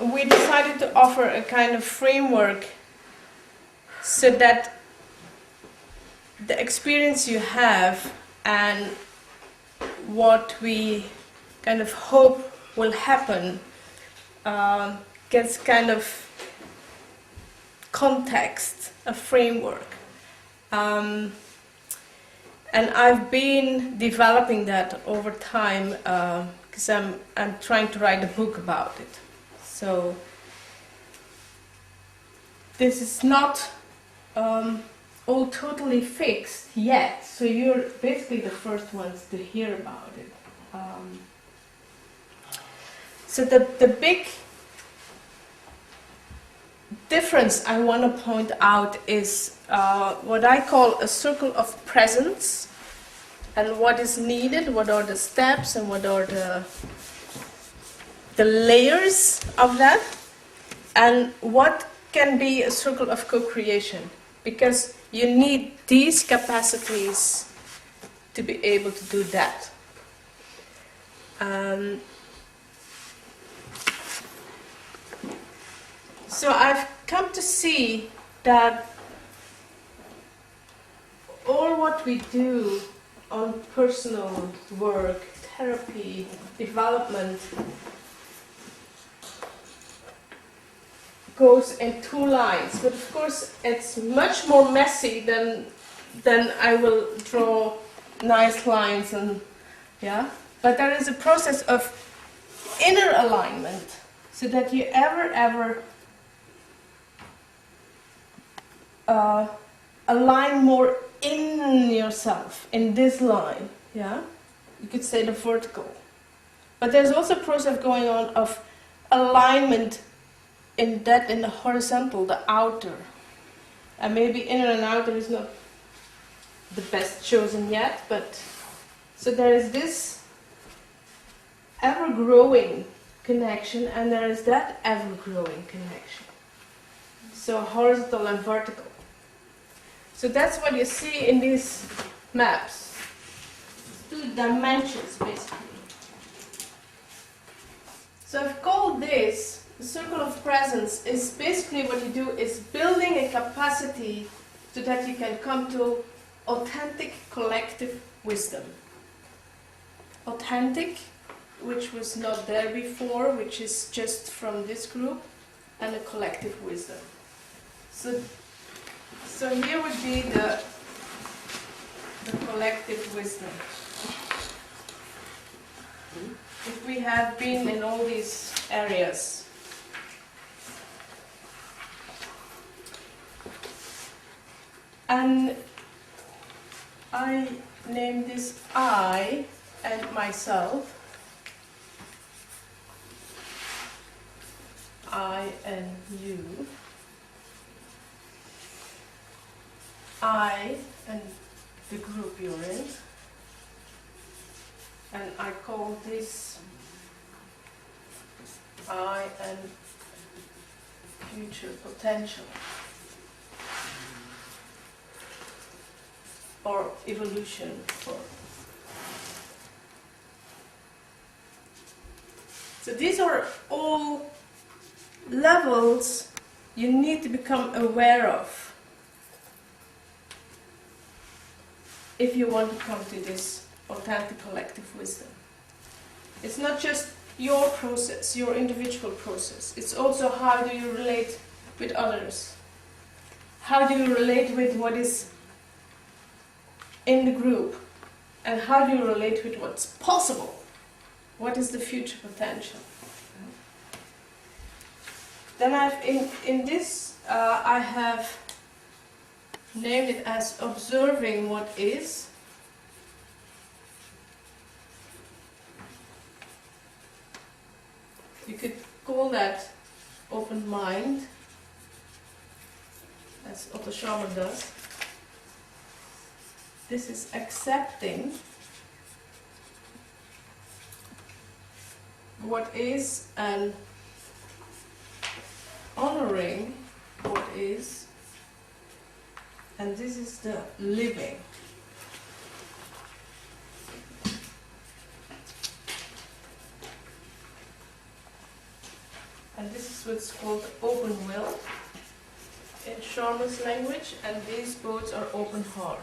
we decided to offer a kind of framework so that the experience you have and what we kind of hope will happen gets kind of context, a framework. And I've been developing that over time because I'm trying to write a book about it. So this is not all totally fixed yet. So you're basically the first ones to hear about it. So the big difference I want to point out is what I call a circle of presence, and what is needed, what are the steps, and what are the layers of that, and what can be a circle of co-creation, because you need these capacities to be able to do that. So I've come to see that all what we do on personal work, therapy, development, goes in two lines. But of course, it's much more messy than I will draw nice lines and yeah. But there is a process of inner alignment, so that you ever align more in yourself, in this line, yeah? You could say the vertical. But there's also a process going on of alignment in the horizontal, the outer. And maybe inner and outer is not the best chosen yet, but so there is this ever-growing connection, and there is that ever-growing connection. So horizontal and vertical. So that's what you see in these maps. Two dimensions, basically. So I've called this the circle of presence. Is basically what you do is building a capacity so that you can come to authentic collective wisdom. Authentic, which was not there before, which is just from this group, and a collective wisdom. So here would be the collective wisdom. If we have been in all these areas. And I name this I and myself. I and you. I and the group you're in. And I call this I and future potential. Or evolution. So these are all levels you need to become aware of if you want to come to this authentic collective wisdom. It's not just your process, your individual process. It's also how do you relate with others? How do you relate with what is in the group? And how do you relate with what's possible? What is the future potential? Then in this I have named it as observing what is. You could call that open mind, as Otto Scharmer does. This is accepting what is and honoring what is, and this is the living. And this is This is what's called open will in Sharma's language, and these boats are open heart.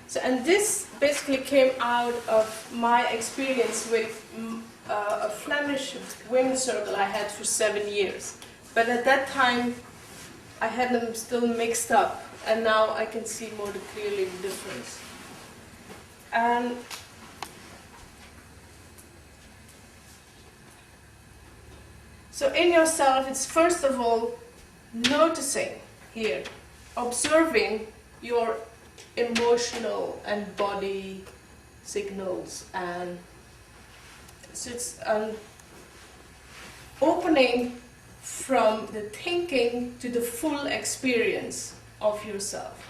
So, and this basically came out of my experience with a Flemish women's circle I had for 7 years. But at that time, I had them still mixed up, and now I can see more clearly the difference. And so in yourself, it's first of all noticing here, observing your emotional and body signals, and so it's opening from the thinking to the full experience of yourself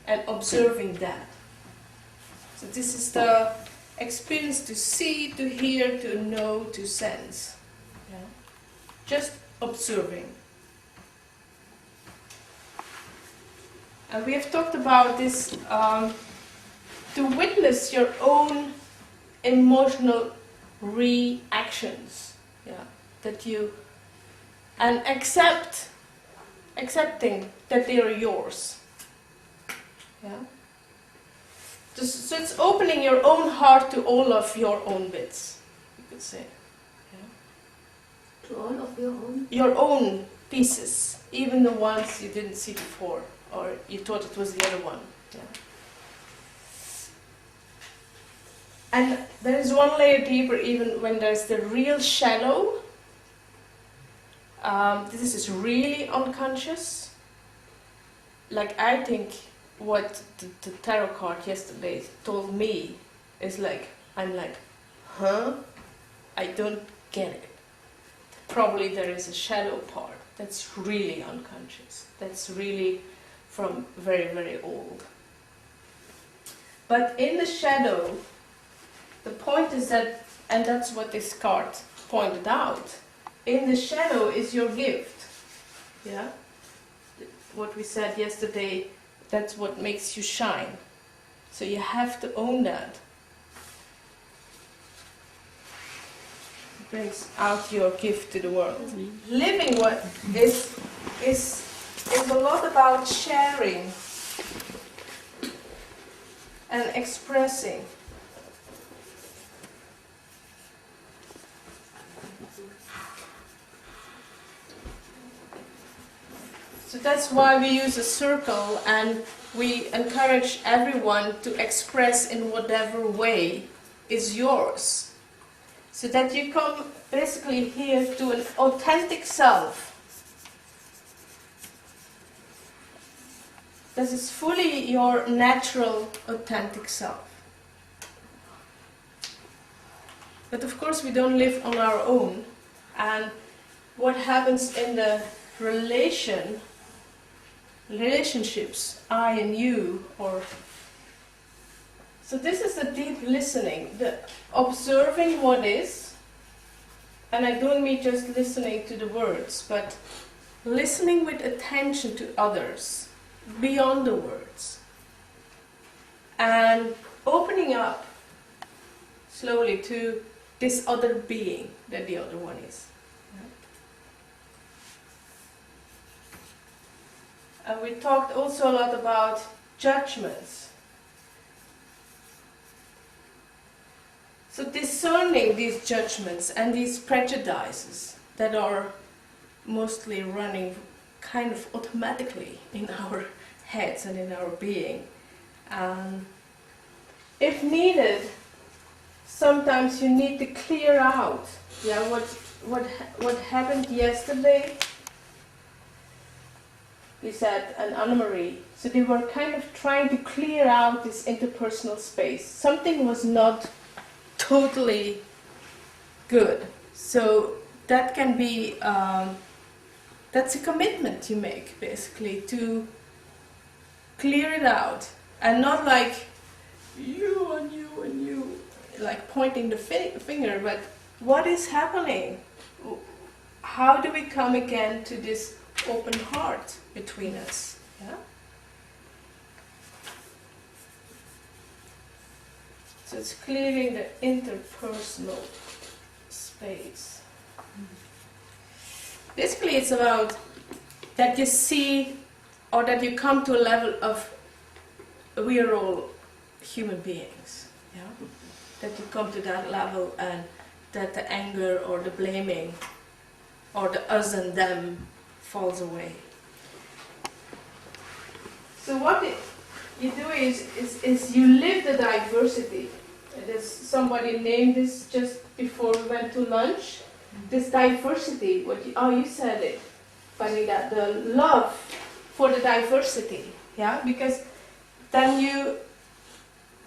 and observing that. So this is the experience to see, to hear, to know, to sense. Yeah? Just observing. And we have talked about this, to witness your own emotional reactions, yeah, that you, and accepting that they are yours. Yeah. So it's opening your own heart to all of your own bits, you could say. Yeah. To all of your own? Your own pieces, even the ones you didn't see before, or you thought it was the other one. Yeah. And there is one layer deeper, even when there's the real shadow. This is really unconscious. Like, I think what the tarot card yesterday told me is like, I'm like, huh? I don't get it. Probably there is a shadow part that's really unconscious. That's really from very, very old. But in the shadow, the point is that, and that's what this card pointed out, in the shadow is your gift. Yeah? What we said yesterday, that's what makes you shine. So you have to own that. It brings out your gift to the world. Mm-hmm. Living what is a lot about sharing and expressing. So that's why we use a circle, and we encourage everyone to express in whatever way is yours. So that you come basically here to an authentic self. This is fully your natural, authentic self. But of course we don't live on our own, and what happens in the relationships, I and you, or so this is the deep listening, the observing what is, and I don't mean just listening to the words, but listening with attention to others, beyond the words, and opening up slowly to this other being that the other one is. And we talked also a lot about judgments. So discerning these judgments and these prejudices that are mostly running kind of automatically in our heads and in our being. If needed, sometimes you need to clear out, what happened yesterday. We said, and Anne-Marie. So they were kind of trying to clear out this interpersonal space. Something was not totally good. So that can be, that's a commitment you make, basically, to clear it out. And not like, you and you and you, like pointing the finger, but what is happening? How do we come again to this open heart between us? Yeah? So it's clearing the interpersonal space. Basically, it's about that you see, or that you come to a level of we are all human beings. Yeah? That you come to that level, and that the anger or the blaming or the us and them falls away. So what you do is you live the diversity. There's somebody named this just before we went to lunch. This diversity, you said it, funny, that the love for the diversity, yeah, because then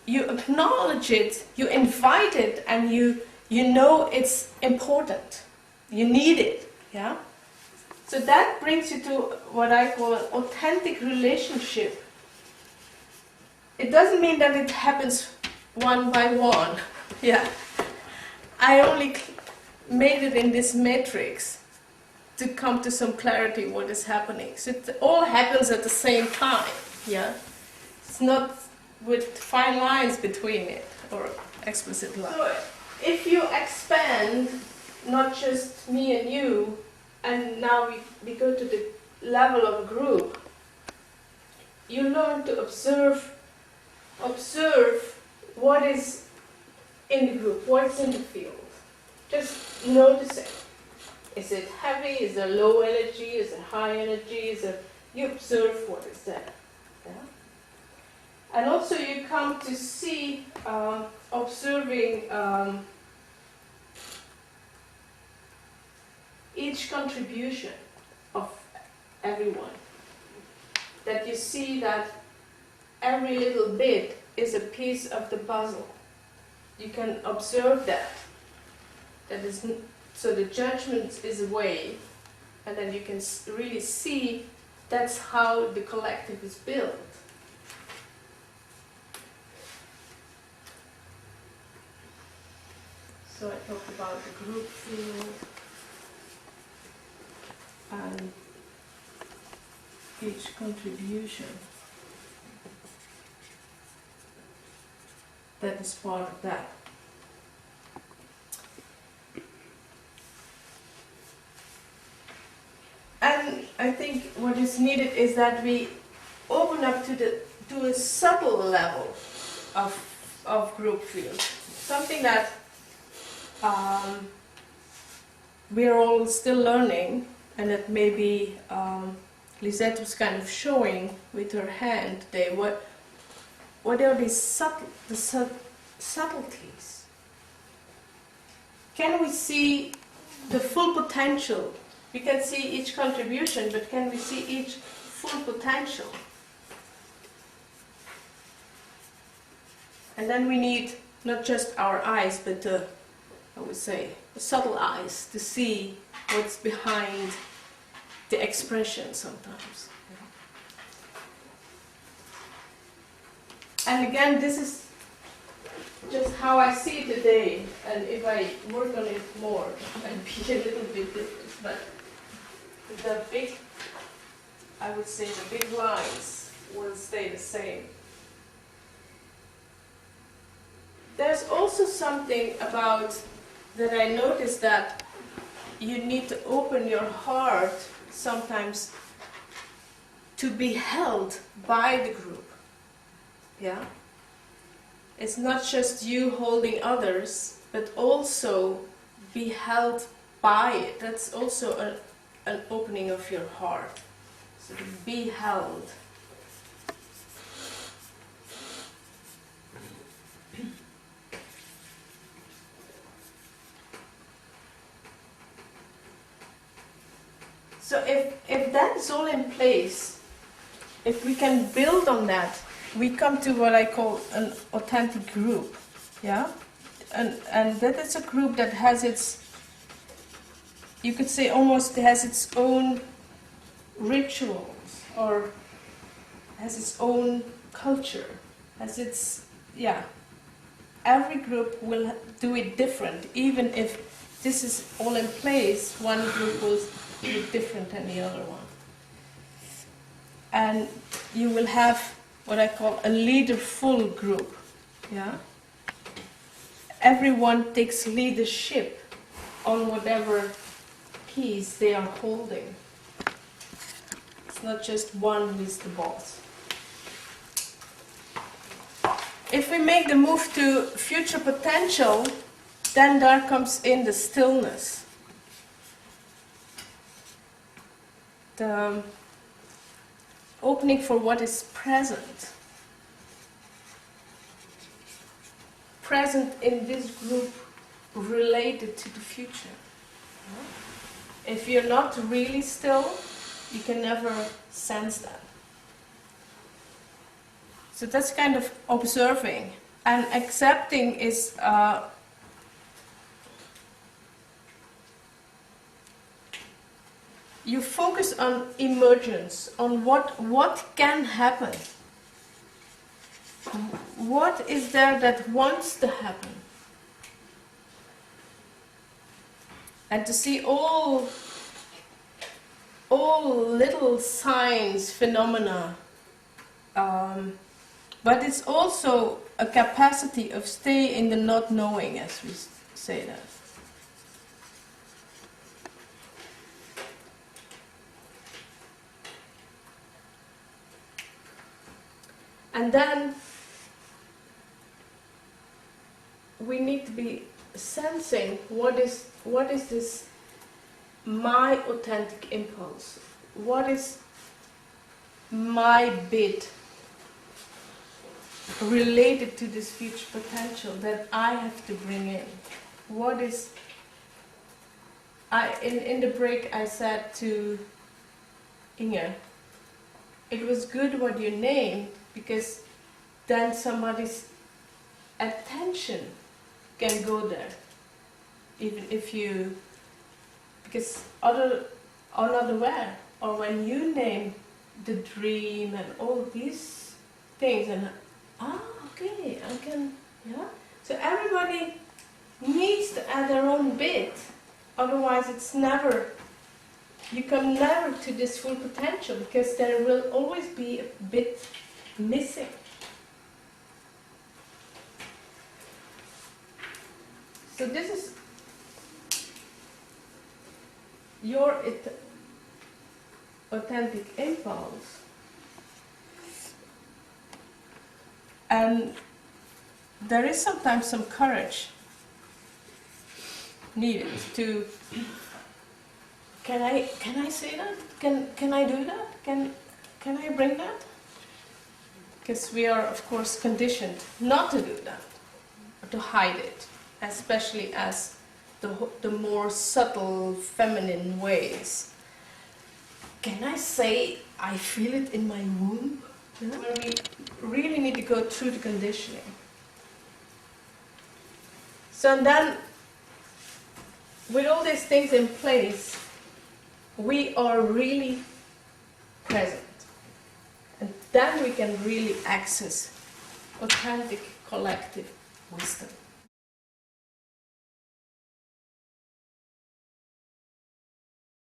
you acknowledge it, you invite it, and you know it's important, you need it, yeah. So that brings you to what I call an authentic relationship. It doesn't mean that it happens one by one, yeah. I only made it in this matrix to come to some clarity what is happening. So it all happens at the same time, yeah. It's not with fine lines between it or explicit lines. So if you expand, not just me and you, and now we go to the level of a group, you learn to observe what is in the group, what's in the field. Just notice it. Is it heavy? Is it low energy? Is it high energy? You observe what is there. Yeah? And also you come to see, observing each contribution of everyone. That you see that every little bit is a piece of the puzzle. You can observe that. So the judgment is away, and then you can really see that's how the collective is built. So I talked about the group field and each contribution that is part of that. And I think what is needed is that we open up to a subtle level of group field, something that we are all still learning, and that maybe Lisette was kind of showing with her hand today. What are these subtleties? Can we see the full potential? We can see each contribution, but can we see each full potential? And then we need not just our eyes, but the subtle eyes to see what's behind the expression sometimes. And again, this is just how I see it today, and if I work on it more, I'd be a little bit different. But I would say the big lines will stay the same. There's also something about that I noticed, that you need to open your heart sometimes to be held by the group. Yeah? It's not just you holding others, but also be held by it. That's also an opening of your heart. So to be held. So if that is all in place, if we can build on that, we come to what I call an authentic group. Yeah? And that is a group that has its, you could say almost has its own rituals, or has its own culture, has its, every group will do it different. Even if this is all in place, one group will be different than the other one. And you will have what I call a leaderful group, yeah? everyone takes leadership on whatever piece they are holding. It's not just one who is the boss. If we make the move to future potential, then there comes in the stillness. The opening for what is present. Present in this group related to the future. If you're not really still, you can never sense that. So that's kind of observing. And accepting is you focus on emergence, on what can happen. What is there that wants to happen? And to see all little signs, phenomena. But it's also a capacity of stay in the not knowing, as we say that. And then we need to be sensing what is this my authentic impulse? What is my bit related to this future potential that I have to bring in? What is in the break I said to Inge, it was good what you named, because then somebody's attention can go there, even if you, because other are not aware, or when you name the dream and all these things, and okay, I can, yeah. So everybody needs to add their own bit, otherwise it's never, you come never to this full potential, because there will always be a bit missing. So this is your authentic impulse. And there is sometimes some courage needed to, can I say that? Can I do that? Can I bring that? Because we are, of course, conditioned not to do that, or to hide it, especially as the more subtle feminine ways. Can I say I feel it in my womb? Yeah. Where we really need to go through the conditioning. So and then, with all these things in place, we are really present. And then we can really access authentic collective wisdom.